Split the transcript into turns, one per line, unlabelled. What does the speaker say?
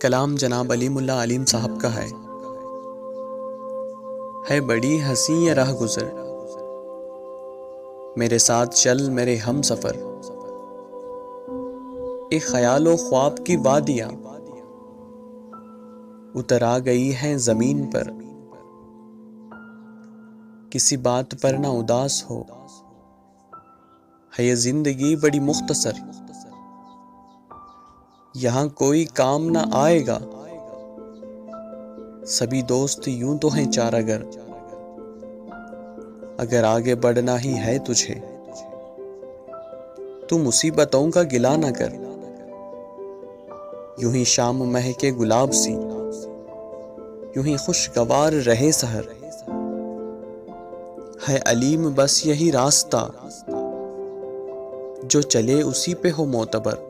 कलाम जनाब अली मुल्ला अलीम साहब का है बड़ी हंसी ये राह गुजर, मेरे साथ चल मेरे हम सफर। एक ख्याल व ख्वाब की वादियां उतर आ गई हैं जमीन पर। किसी बात पर ना उदास हो, है ये जिंदगी बड़ी मुख्तसर। यहाँ कोई काम ना आएगा, सभी दोस्त यूं तो हैं चारागर। अगर आगे बढ़ना ही है तुझे तू मुसीबतों का गिला ना कर। यूं ही शाम महके गुलाब सी, यूं ही खुशगवार रहे सहर। है अलीम बस यही रास्ता, जो चले उसी पे हो मोतबर।